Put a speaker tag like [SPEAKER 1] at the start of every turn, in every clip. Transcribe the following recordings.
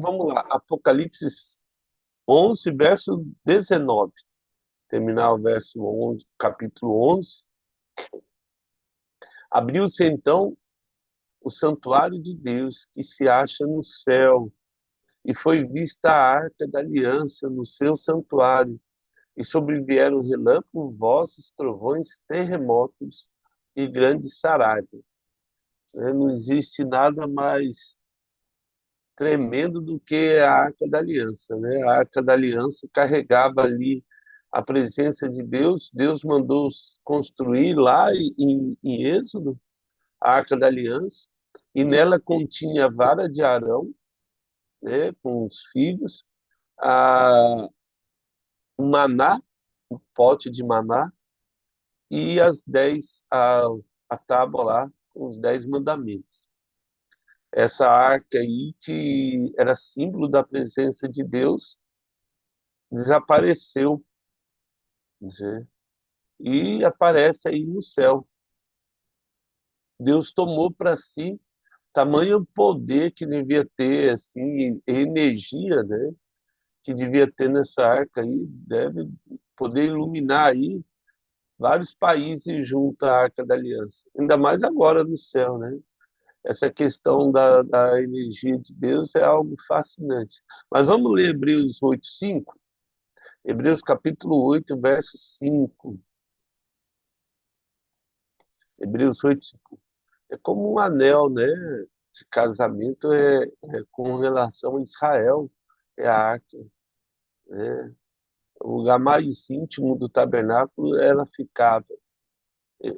[SPEAKER 1] vamos lá. Apocalipse 11, verso 19. Terminar o verso 11, capítulo 11. Abriu-se então o santuário de Deus, que se acha no céu, e foi vista a arca da aliança no seu santuário, e sobrevieram os relâmpagos, vozes, trovões, terremotos e grandes saraiva. Não existe nada mais tremendo do que a Arca da Aliança, né? A Arca da Aliança carregava ali a presença de Deus. Deus mandou construir lá em Êxodo a Arca da Aliança, e nela continha a vara de Arão, né, com os filhos, o maná, o pote de maná, e a tábua lá com os 10 mandamentos. Essa arca aí, que era símbolo da presença de Deus, desapareceu, né? E aparece aí no céu. Deus tomou para si tamanho poder que devia ter, assim, energia, né? Que devia ter nessa arca aí, deve poder iluminar aí vários países junto à Arca da Aliança. Ainda mais agora no céu, né? Essa questão da energia de Deus é algo fascinante. Mas vamos ler Hebreus 8:5. Hebreus capítulo 8, verso 5. Hebreus 8:5. É como um anel, né? De casamento é com relação a Israel, é a arca, né? O lugar mais íntimo do tabernáculo ela ficava.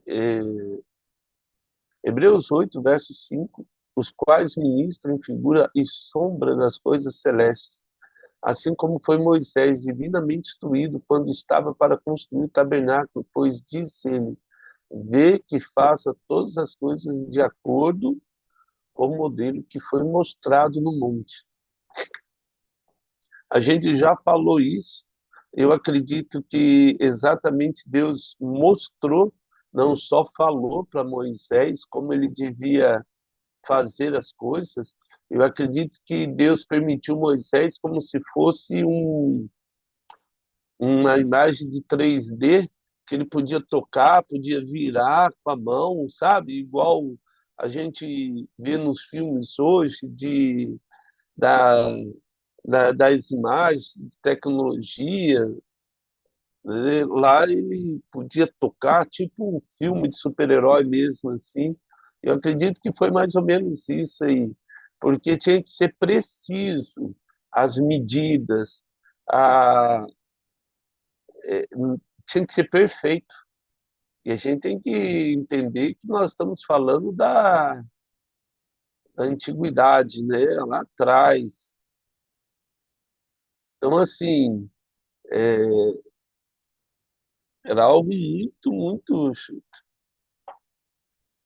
[SPEAKER 1] É, Hebreus 8, verso 5, os quais ministram figura e sombra das coisas celestes, assim como foi Moisés divinamente instruído quando estava para construir o tabernáculo, pois disse ele: vê que faça todas as coisas de acordo com o modelo que foi mostrado no monte. A gente já falou isso. Eu acredito que exatamente Deus mostrou, não só falou para Moisés como ele devia fazer as coisas. Eu acredito que Deus permitiu Moisés como se fosse uma imagem de 3D que ele podia tocar, podia virar com a mão, sabe? Igual a gente vê nos filmes hoje da, das imagens, de tecnologia, né? Lá ele podia tocar, tipo um filme de super-herói mesmo, assim. Eu acredito que foi mais ou menos isso aí, porque tinha que ser preciso as medidas, a, é, tinha que ser perfeito. E a gente tem que entender que nós estamos falando da antiguidade, né? Lá atrás. Então, assim, era algo muito, muito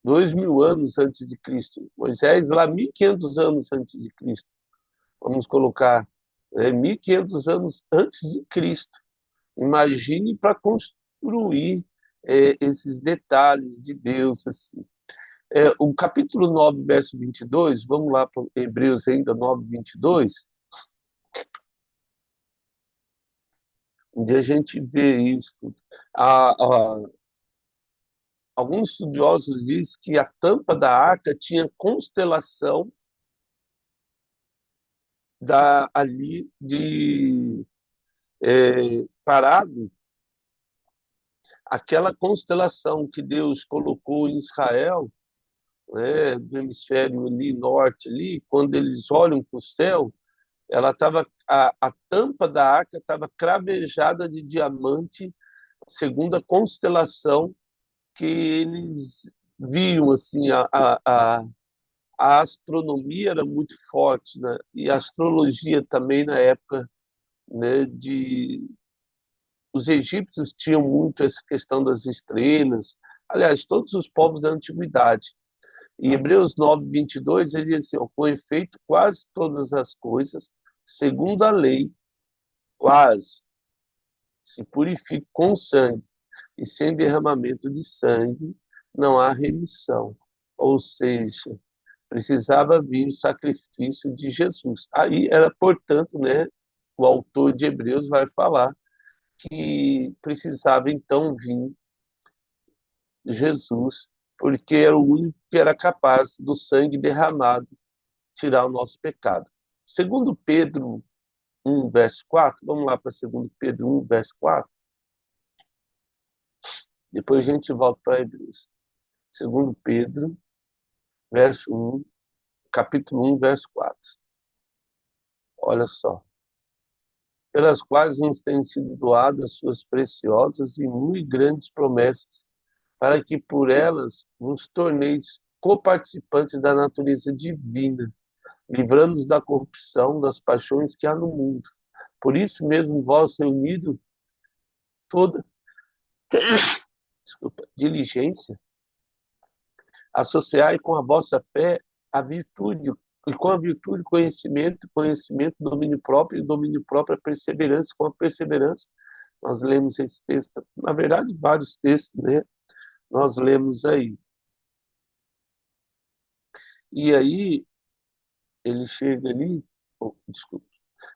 [SPEAKER 1] 2000 anos antes de Cristo. Moisés, lá 1500 anos antes de Cristo. Vamos colocar 1500 anos antes de Cristo. Imagine para construir esses detalhes de Deus assim. O capítulo 9, verso 22, vamos lá para Hebreus ainda 9, 22, onde a gente vê isso. Ah, ah, alguns estudiosos dizem que a tampa da arca tinha constelação ali de parado, aquela constelação que Deus colocou em Israel, né, do hemisfério ali norte ali, quando eles olham para o céu, ela estava a tampa da arca estava cravejada de diamante, segundo a constelação que eles viam assim a astronomia era muito forte, né? E a astrologia também na época, né, os egípcios tinham muito essa questão das estrelas, aliás, todos os povos da antiguidade. Em Hebreus 9, 22, ele diz assim, ó, com efeito, quase todas as coisas, segundo a lei, quase, se purificam com sangue, e sem derramamento de sangue não há remissão. Ou seja, precisava vir o sacrifício de Jesus. Aí era, portanto, né, o autor de Hebreus vai falar que precisava então vir Jesus, porque era o único que era capaz do sangue derramado tirar o nosso pecado. Segundo Pedro 1, verso 4, vamos lá para segundo Pedro 1, verso 4, depois a gente volta para Hebreus. Segundo Pedro, verso 1, capítulo 1, verso 4. Olha só. Pelas quais nos têm sido doadas suas preciosas e muito grandes promessas, para que por elas nos torneis coparticipantes da natureza divina, livrando-nos da corrupção, das paixões que há no mundo. Por isso mesmo, vós reunido toda diligência, associai com a vossa fé a virtude, e com a virtude conhecimento, domínio próprio, e domínio próprio a perseverança, com a perseverança. Nós lemos esse texto, na verdade, vários textos, né? Nós lemos aí. E aí, ele chega ali, desculpa,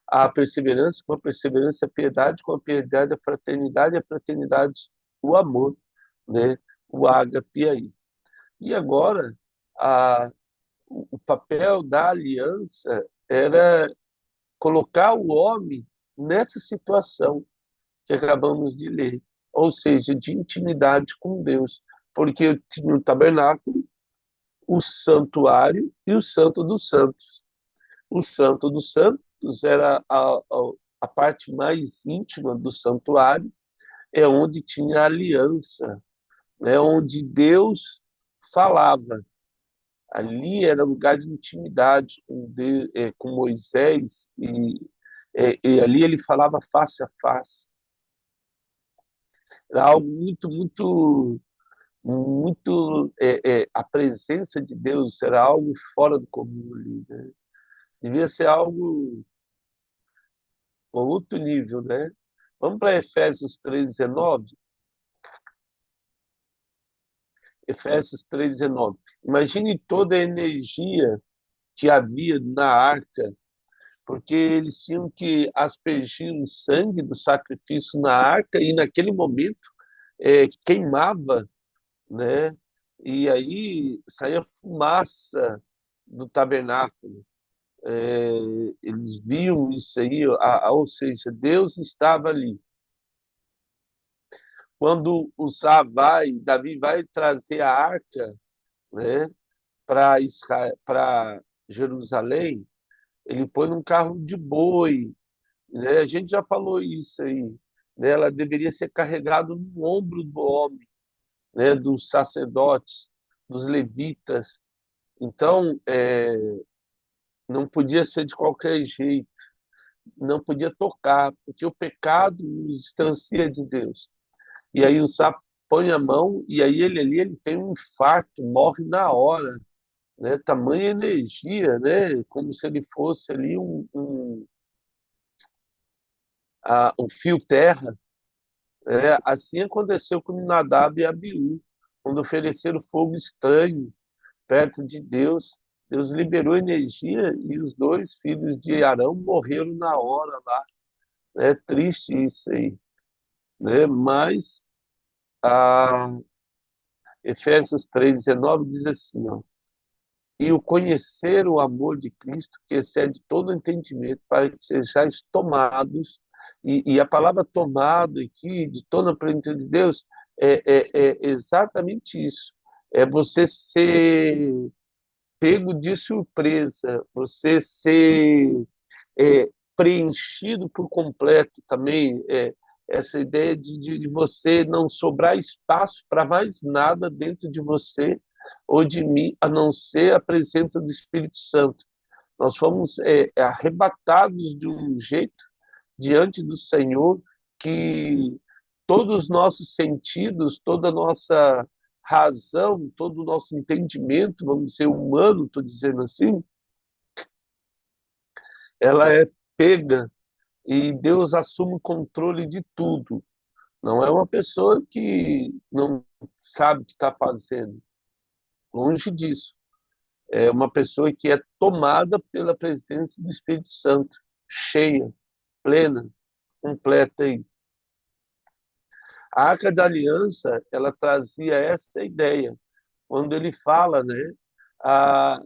[SPEAKER 1] a perseverança, com a perseverança, a piedade, com a piedade, a fraternidade, o amor, né? O ágape aí. E agora, a, o papel da aliança era colocar o homem nessa situação que acabamos de ler, ou seja, de intimidade com Deus, porque tinha o tabernáculo, o santuário e o santo dos santos. O santo dos santos era a parte mais íntima do santuário, é onde tinha a aliança, né, onde Deus falava. Ali era lugar de intimidade com Moisés, e ali ele falava face a face. Era algo muito, muito, muito. A presença de Deus era algo fora do comum ali, né? Devia ser algo outro nível, né? Vamos para Efésios 3,19. Efésios 3,19. Imagine toda a energia que havia na arca, porque eles tinham que aspergir o sangue do sacrifício na arca e naquele momento queimava, né? E aí saía fumaça do tabernáculo. É, eles viam isso aí, ou seja, Deus estava ali. Quando Davi vai trazer a arca, né, para Jerusalém, ele põe num carro de boi, né? A gente já falou isso aí, né? Ela deveria ser carregada no ombro do homem, né? Dos sacerdotes, dos levitas. Então, não podia ser de qualquer jeito, não podia tocar, porque o pecado nos distancia de Deus. E aí o sapo põe a mão e aí ele ali ele tem um infarto, morre na hora, né? Tamanha energia, né? Como se ele fosse ali um fio terra. Assim aconteceu com Nadab e Abiú, quando ofereceram fogo estranho perto de Deus. Deus liberou energia e os dois filhos de Arão morreram na hora lá. É triste isso aí, né? Mas a Efésios 3,19 diz assim, ó, e o conhecer o amor de Cristo, que excede todo entendimento, para que sejais tomados, e a palavra tomado aqui, de toda a plenitude de Deus, é exatamente isso. É você ser pego de surpresa, você ser preenchido por completo também, essa ideia de você não sobrar espaço para mais nada dentro de você ou de mim, a não ser a presença do Espírito Santo. Nós fomos arrebatados de um jeito diante do Senhor que todos os nossos sentidos, toda a nossa razão, todo o nosso entendimento, vamos ser humano, estou dizendo assim, ela é pega e Deus assume o controle de tudo. Não é uma pessoa que não sabe o que está fazendo. Longe disso. É uma pessoa que é tomada pela presença do Espírito Santo, cheia, plena, completa aí. A Arca da Aliança, ela trazia essa ideia. Quando ele fala, né, a,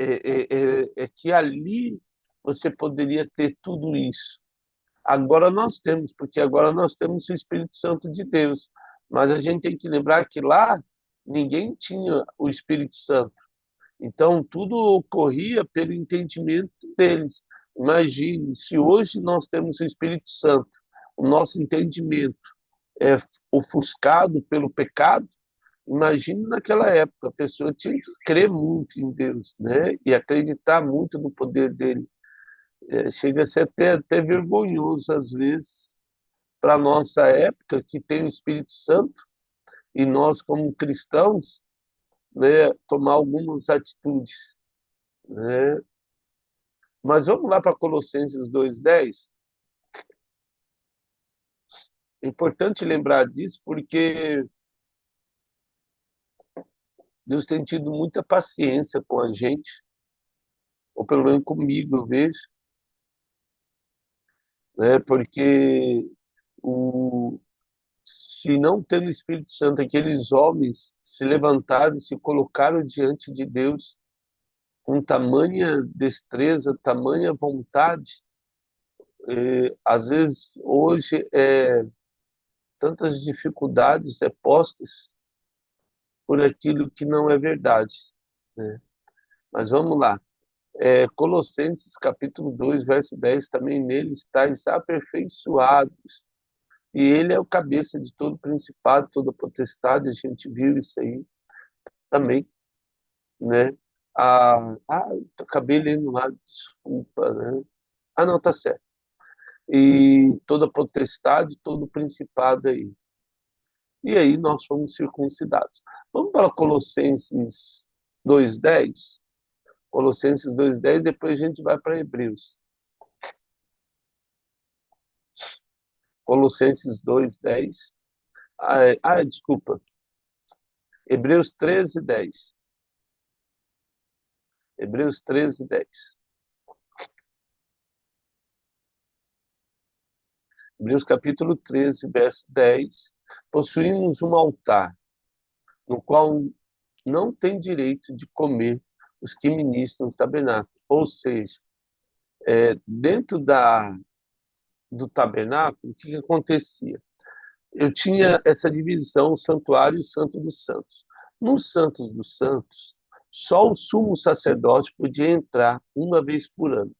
[SPEAKER 1] é que ali você poderia ter tudo isso. Agora nós temos, porque agora nós temos o Espírito Santo de Deus. Mas a gente tem que lembrar que lá ninguém tinha o Espírito Santo. Então tudo ocorria pelo entendimento deles. Imagine, se hoje nós temos o Espírito Santo, o nosso entendimento é ofuscado pelo pecado, imagine naquela época, a pessoa tinha que crer muito em Deus, né? E acreditar muito no poder dele. Chega a ser até vergonhoso, às vezes, para a nossa época, que tem o Espírito Santo, e nós, como cristãos, né, tomar algumas atitudes. Né? Mas vamos lá para Colossenses 2:10. É importante lembrar disso, porque Deus tem tido muita paciência com a gente, ou pelo menos comigo, eu vejo, né? Porque o, se não tendo o Espírito Santo, aqueles homens se levantaram, se colocaram diante de Deus com tamanha destreza, tamanha vontade, às vezes hoje tantas dificuldades postas por aquilo que não é verdade, né? Mas vamos lá. Colossenses capítulo 2, verso 10, também nele estáis aperfeiçoados. E ele é o cabeça de todo principado, toda potestade, a gente viu isso aí também, né? Acabei lendo lá, desculpa, né? Ah, não, tá certo. E toda potestade, todo principado aí. E aí nós fomos circuncidados. Vamos para Colossenses 2:10. Colossenses 2:10, depois a gente vai para Hebreus. Colossenses 2:10. Desculpa. Hebreus 13:10. Hebreus 13:10. Hebreus capítulo 13, verso 10. Possuímos um altar, no qual não tem direito de comer os que ministram o tabernáculo. Ou seja, dentro do tabernáculo, o que acontecia? Eu tinha essa divisão, o santuário e o santo dos santos. No santos dos santos, só o sumo sacerdote podia entrar uma vez por ano.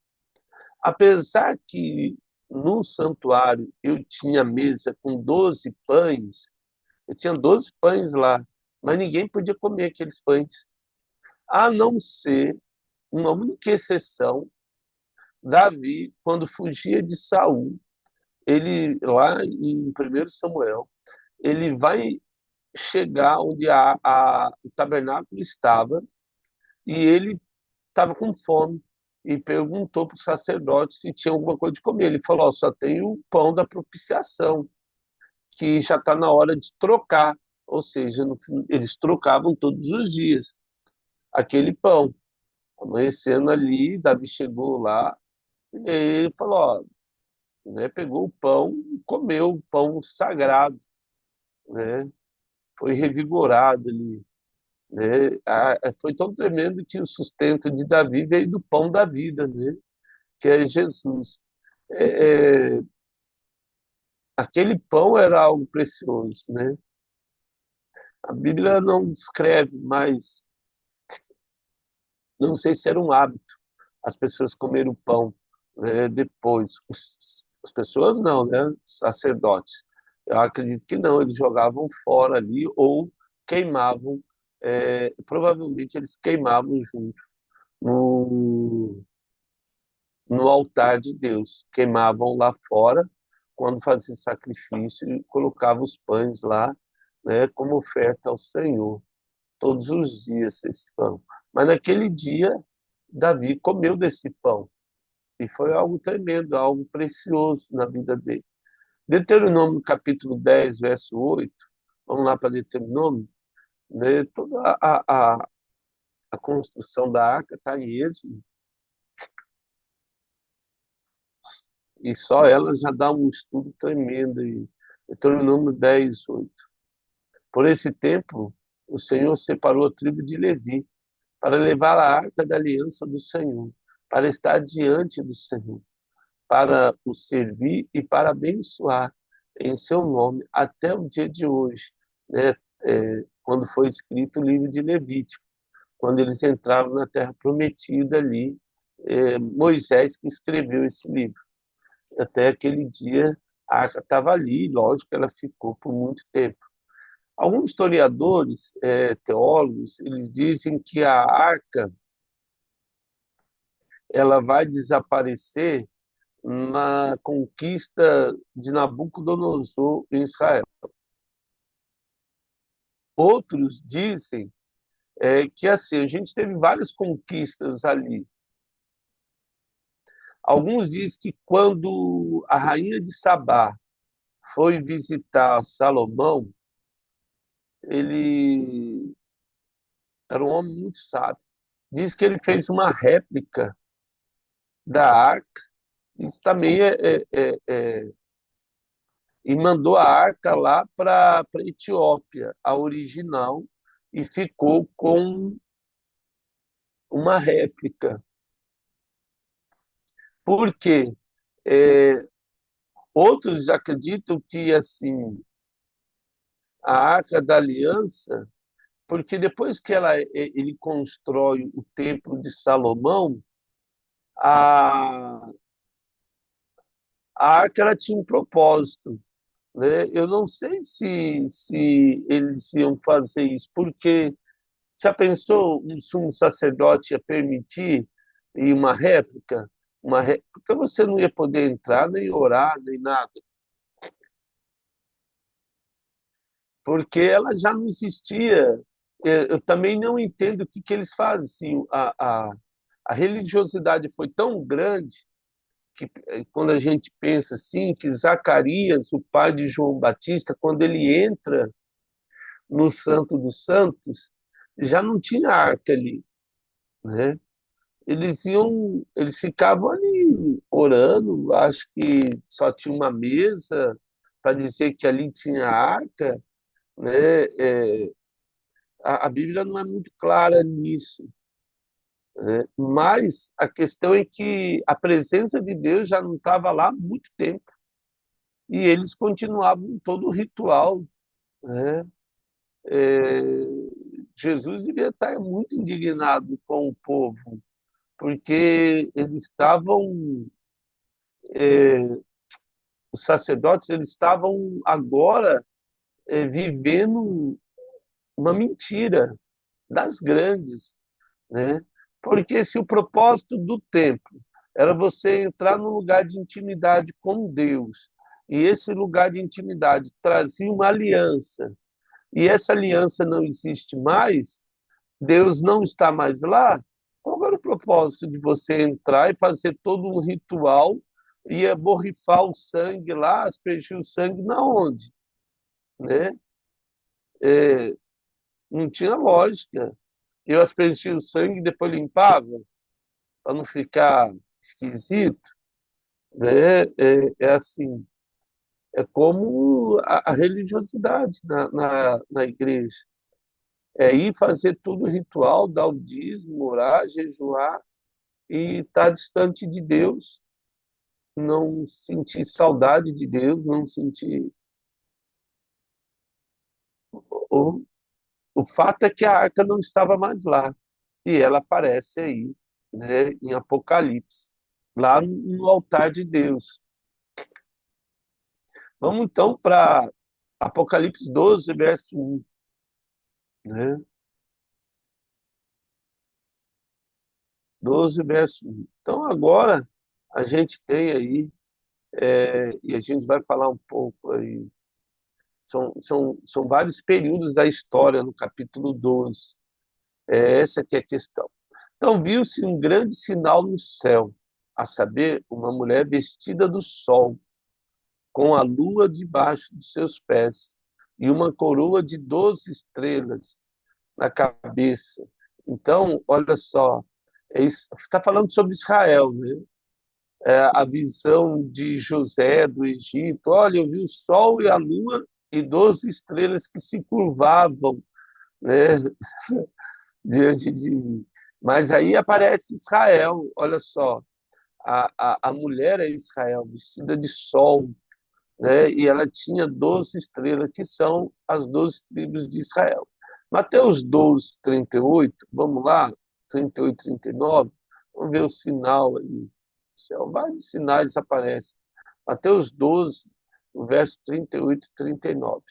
[SPEAKER 1] Apesar que no santuário eu tinha mesa com 12 pães, eu tinha 12 pães lá, mas ninguém podia comer aqueles pães. A não ser uma única exceção, Davi, quando fugia de Saul, ele lá em 1 Samuel, ele vai chegar onde o tabernáculo estava e ele estava com fome e perguntou para o sacerdote se tinha alguma coisa de comer. Ele falou: só tem o pão da propiciação, que já está na hora de trocar. Ou seja, eles trocavam todos os dias aquele pão. Amanhecendo ali, Davi chegou lá e ele falou: ó, né, pegou o pão e comeu o pão sagrado, né? Foi revigorado ali, né? Foi tão tremendo que o sustento de Davi veio do pão da vida, né? Que é Jesus. É, é, Aquele pão era algo precioso, né? A Bíblia não descreve, mas não sei se era um hábito as pessoas comerem o pão, né, depois. As pessoas não, né? Sacerdotes. Eu acredito que não, eles jogavam fora ali ou queimavam. Provavelmente eles queimavam junto no, no altar de Deus. Queimavam lá fora quando fazia sacrifício e colocavam os pães lá, né, como oferta ao Senhor. Todos os dias esse pão. Mas naquele dia, Davi comeu desse pão. E foi algo tremendo, algo precioso na vida dele. Deuteronômio capítulo 10, verso 8. Vamos lá para Deuteronômio. né? Toda a construção da arca está em Êxodo, e só ela já dá um estudo tremendo em Deuteronômio 10:8. Por esse tempo, o Senhor separou a tribo de Levi para levar a arca da aliança do Senhor, para estar diante do Senhor, para o servir e para abençoar em seu nome até o dia de hoje, né? Quando foi escrito o livro de Levítico, quando eles entraram na Terra Prometida ali, Moisés que escreveu esse livro. Até aquele dia a arca estava ali, lógico que ela ficou por muito tempo. Alguns historiadores, teólogos, eles dizem que a arca ela vai desaparecer na conquista de Nabucodonosor em Israel. Outros dizem que assim, a gente teve várias conquistas ali. Alguns dizem que quando a rainha de Sabá foi visitar Salomão, ele era um homem muito sábio. Diz que ele fez uma réplica da arca. Isso também e mandou a arca lá para a Etiópia, a original, e ficou com uma réplica. Por quê? É, outros acreditam que assim a Arca da Aliança, porque depois que ele constrói o Templo de Salomão, a, a arca ela tinha um propósito, né? Eu não sei se eles iam fazer isso, porque já pensou um sumo sacerdote ia permitir ir uma réplica? Porque você não ia poder entrar, nem orar, nem nada. Porque ela já não existia. Eu também não entendo o que eles fazem. A religiosidade foi tão grande que, quando a gente pensa assim, que Zacarias, o pai de João Batista, quando ele entra no Santo dos Santos, já não tinha arca ali, né? Eles ficavam ali orando, acho que só tinha uma mesa para dizer que ali tinha arca, né? A Bíblia não é muito clara nisso, né? Mas a questão é que a presença de Deus já não estava lá há muito tempo e eles continuavam todo o ritual, né? É, Jesus devia estar muito indignado com o povo, porque eles estavam, os sacerdotes, eles estavam agora vivendo uma mentira das grandes, né? Porque se o propósito do templo era você entrar num lugar de intimidade com Deus, e esse lugar de intimidade trazia uma aliança, e essa aliança não existe mais, Deus não está mais lá, qual era o propósito de você entrar e fazer todo um ritual e borrifar o sangue lá, aspergir o sangue na onde, né? É, não tinha lógica. Eu aspergia o sangue e depois limpava, para não ficar esquisito, né? É assim, é como a religiosidade na igreja. É ir fazer tudo ritual, dar o dízimo, orar, jejuar e estar distante de Deus, não sentir saudade de Deus, não sentir. O, o fato é que a arca não estava mais lá, e ela aparece aí, né, em Apocalipse, lá no altar de Deus. Vamos então para Apocalipse 12, verso 1, né? 12, verso 1. Então, agora, a gente tem aí, e a gente vai falar um pouco aí, são vários períodos da história no capítulo 12. Essa que é a questão. Então, viu-se um grande sinal no céu, a saber, uma mulher vestida do sol, com a lua debaixo dos seus pés, e uma coroa de 12 estrelas na cabeça. Então, olha só, está falando sobre Israel, né? A visão de José do Egito. Olha, eu vi o sol e a lua e 12 estrelas que se curvavam, né, diante de mim. Mas aí aparece Israel, olha só, a mulher é Israel, vestida de sol, né, e ela tinha 12 estrelas, que são as 12 tribos de Israel. Mateus 12, 38, vamos lá, 38, 39, vamos ver o sinal aí. O céu, vários sinais aparecem. Mateus 12, o verso 38 e 39.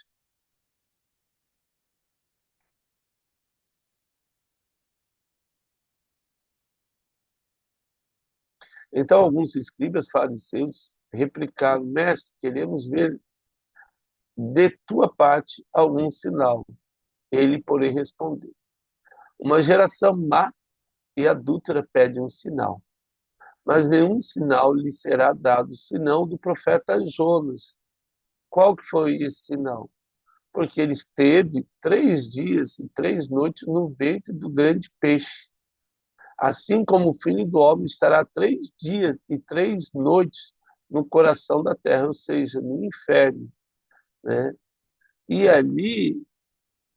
[SPEAKER 1] Então, alguns escribas fariseus replicaram: Mestre, queremos ver de tua parte algum sinal. Ele, porém, respondeu: Uma geração má e adúltera pede um sinal, mas nenhum sinal lhe será dado, senão do profeta Jonas. Qual que foi esse sinal? Porque ele esteve 3 dias e 3 noites no ventre do grande peixe. Assim como o Filho do Homem estará 3 dias e 3 noites no coração da terra, ou seja, no inferno, né? E ali,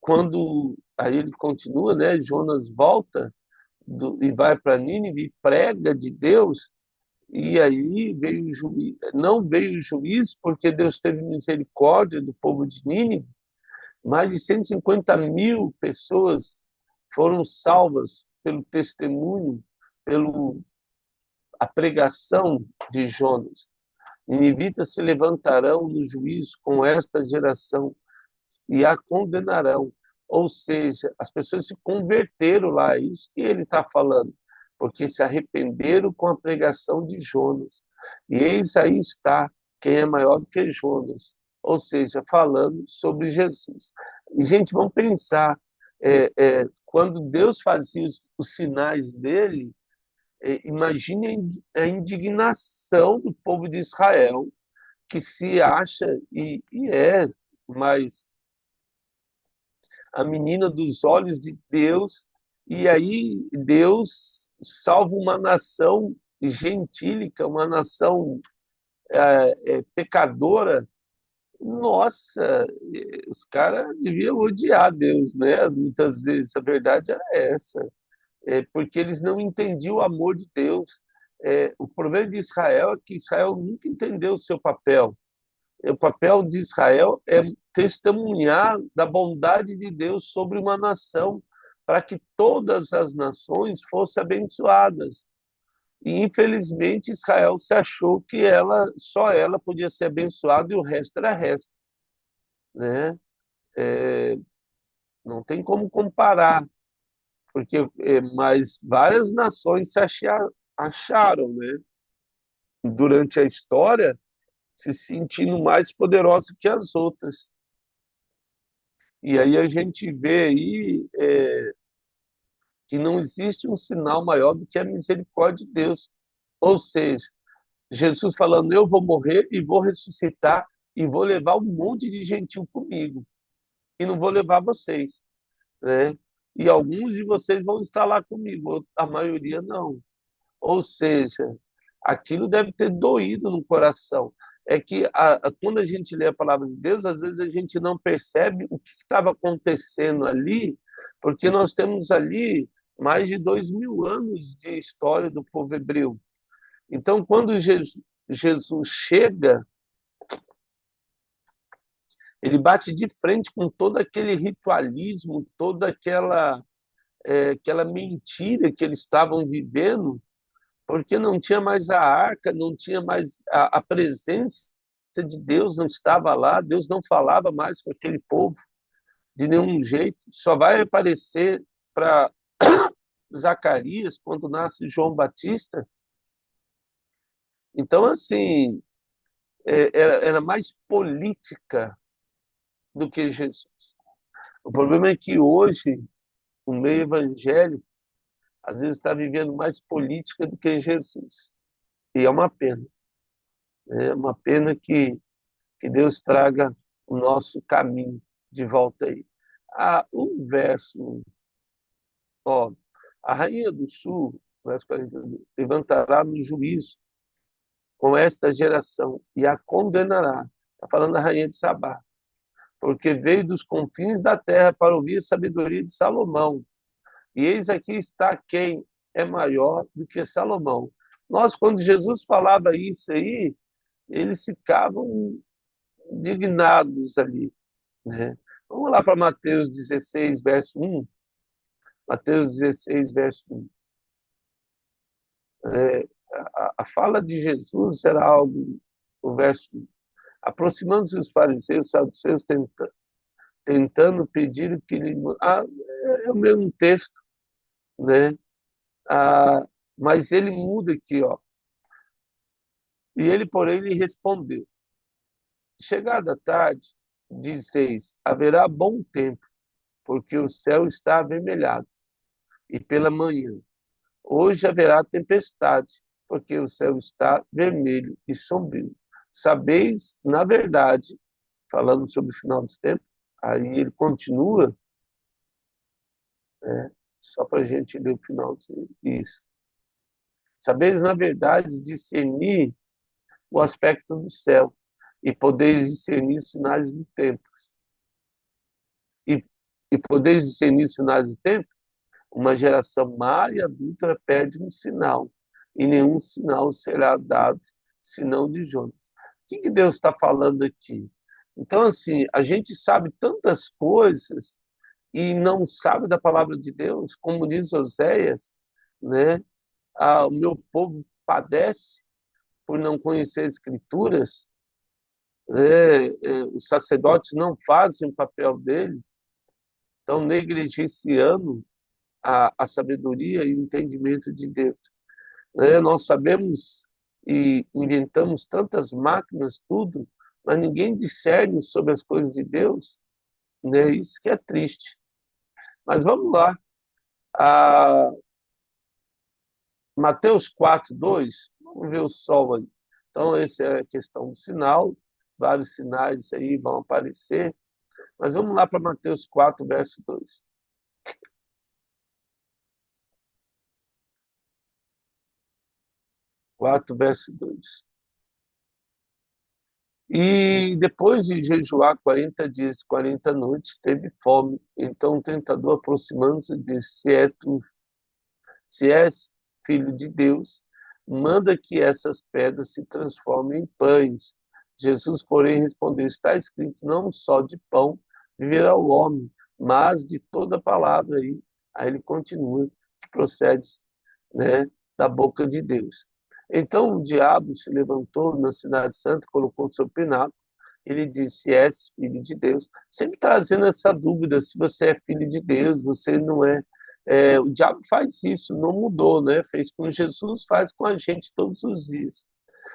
[SPEAKER 1] quando aí ele continua, né? Jonas volta e vai para Nínive e prega de Deus. E aí veio o juiz, não veio o juiz, porque Deus teve misericórdia do povo de Nínive. Mais de 150 mil pessoas foram salvas pelo testemunho, pela pregação de Jonas. Ninivitas se levantarão no juízo com esta geração e a condenarão. Ou seja, as pessoas se converteram lá, é isso que ele está falando, porque se arrependeram com a pregação de Jonas. E eis aí está quem é maior do que Jonas, ou seja, falando sobre Jesus. E, gente, vamos pensar, quando Deus fazia os sinais dele, imagine a indignação do povo de Israel, que se acha e é mais a menina dos olhos de Deus, e aí Deus salva uma nação gentílica, uma nação pecadora. Nossa, os caras deviam odiar Deus, né? Muitas vezes a verdade era essa, porque eles não entendiam o amor de Deus. O problema de Israel é que Israel nunca entendeu o seu papel. O papel de Israel é testemunhar da bondade de Deus sobre uma nação, para que todas as nações fossem abençoadas. E, infelizmente, Israel se achou que só ela podia ser abençoada e o resto era resto, né? Não tem como comparar, porque mas várias nações acharam, né? Durante a história, se sentindo mais poderosas que as outras. E aí a gente vê aí que não existe um sinal maior do que a misericórdia de Deus. Ou seja, Jesus falando, eu vou morrer e vou ressuscitar e vou levar um monte de gentil comigo. E não vou levar vocês, né? E alguns de vocês vão estar lá comigo, a maioria não. Ou seja, aquilo deve ter doído no coração. É que quando a gente lê a palavra de Deus, às vezes a gente não percebe o que estava acontecendo ali, porque nós temos ali mais de 2.000 anos de história do povo hebreu. Então, quando Jesus chega, ele bate de frente com todo aquele ritualismo, toda aquela mentira que eles estavam vivendo, porque não tinha mais a arca, não tinha mais a presença de Deus, não estava lá, Deus não falava mais com aquele povo de nenhum jeito, só vai aparecer para Zacarias quando nasce João Batista. Então, assim, era mais política do que Jesus. O problema é que hoje o meio evangélico às vezes está vivendo mais política do que Jesus. E é uma pena. É uma pena que Deus traga o nosso caminho de volta aí. O verso Ó, a rainha do sul, verso 42, levantará no juízo com esta geração e a condenará. Está falando da rainha de Sabá, porque veio dos confins da terra para ouvir a sabedoria de Salomão. E eis aqui está quem é maior do que Salomão. Nós, quando Jesus falava isso aí, eles ficavam indignados ali, né? Vamos lá para Mateus 16, verso 1. Mateus 16, verso 1. É, a fala de Jesus era algo, o verso 1. Aproximando-se os fariseus, os saduceus, tentando pedir o que ele... é o mesmo texto, né? Ah, mas ele muda aqui, ó. E ele, porém, lhe respondeu: chegada a tarde, dizeis, haverá bom tempo, porque o céu está avermelhado, e pela manhã, hoje haverá tempestade, porque o céu está vermelho e sombrio. Sabeis, na verdade, falando sobre o final dos tempos, aí ele continua, né, só para a gente ler o final disso. Sabeis, na verdade, discernir o aspecto do céu, e podeis discernir os sinais do tempo. E, e podeis discernir os sinais do tempo? Uma geração má e adulta pede um sinal, e nenhum sinal será dado, senão de Jonas. O que Deus está falando aqui? Então, assim, a gente sabe tantas coisas e não sabe da palavra de Deus, como diz Oséias, né? O meu povo padece por não conhecer as Escrituras, os sacerdotes não fazem o papel dele, estão negligenciando a sabedoria e o entendimento de Deus. Nós sabemos e inventamos tantas máquinas, tudo, mas ninguém discerne sobre as coisas de Deus, né? Isso que é triste. Mas vamos lá. A Mateus 4, 2, vamos ver o sol aí. Então, essa é a questão do sinal, vários sinais aí vão aparecer. Mas vamos lá para Mateus 4, verso 2. 4, verso 2. E depois de jejuar 40 dias e 40 noites, teve fome. Então o tentador, aproximando-se, disse: se és filho de Deus, manda que essas pedras se transformem em pães. Jesus, porém, respondeu: está escrito, não só de pão viverá o homem, mas de toda palavra. Aí ele continua, que procede, né, da boca de Deus. Então o diabo se levantou na cidade santa, colocou seu pináculo, ele disse: és filho de Deus, sempre trazendo essa dúvida se você é filho de Deus, você não é. O diabo faz isso, não mudou, né? Fez com Jesus, faz com a gente todos os dias.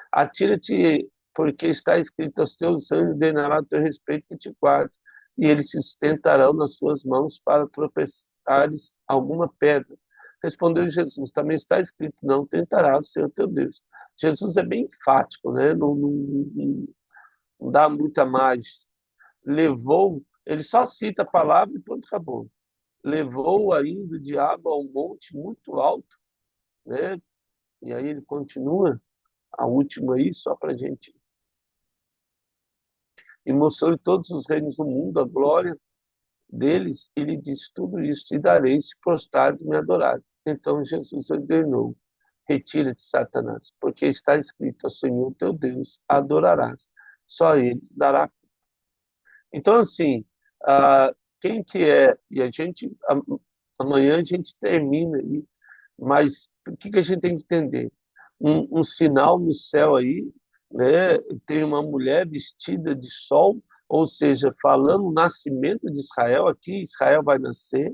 [SPEAKER 1] Atira-te, porque está escrito: aos teus anjos ordenará a teu respeito que te guarde, e eles se sustentarão nas suas mãos para tropeçares alguma pedra. Respondeu Jesus: também está escrito, não tentarás o Senhor teu Deus. Jesus é bem enfático, né? Não dá muita mais. Levou, ele só cita a palavra e pronto, acabou. Levou ainda o diabo a um monte muito alto, né? E aí ele continua, a última aí, só para a gente. E mostrou-lhe todos os reinos do mundo, a glória deles, e lhe disse: tudo isso te darei, se prostrares e me adorar. Então Jesus ordenou: retira-te, Satanás, porque está escrito: ao Senhor teu Deus adorarás, só ele dará. Então, assim, quem que é, e a gente, amanhã a gente termina aí, mas o que a gente tem que entender? Um sinal no céu aí, né? Tem uma mulher vestida de sol, ou seja, falando o nascimento de Israel, aqui Israel vai nascer,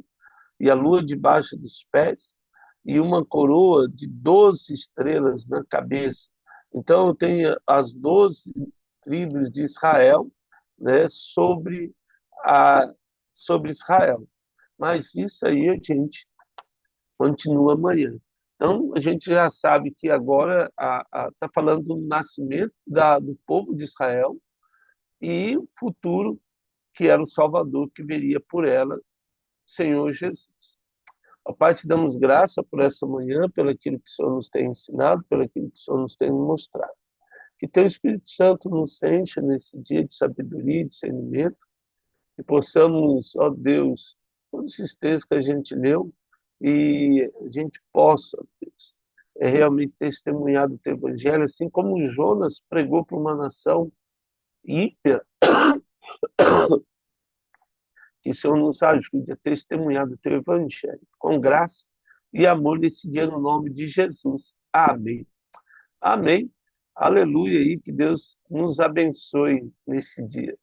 [SPEAKER 1] e a lua debaixo dos pés, e uma coroa de 12 estrelas na cabeça. Então, tem as 12 tribos de Israel, né, a, sobre Israel. Mas isso aí a gente continua amanhã. Então, a gente já sabe que agora está falando do nascimento do povo de Israel e o futuro, que era o Salvador que viria por ela, Senhor Jesus. Ó Pai, te damos graça por essa manhã, pelo aquilo que o Senhor nos tem ensinado, pelo aquilo que o Senhor nos tem mostrado. Que teu Espírito Santo nos encha nesse dia de sabedoria e discernimento, que possamos, ó Deus, todos esses textos que a gente leu, e a gente possa, ó Deus, realmente testemunhar do teu evangelho, assim como Jonas pregou para uma nação ímpia, que o Senhor nos ajude a testemunhar do teu evangelho, com graça e amor nesse dia, no nome de Jesus. Amém. Amém. Aleluia, e que Deus nos abençoe nesse dia.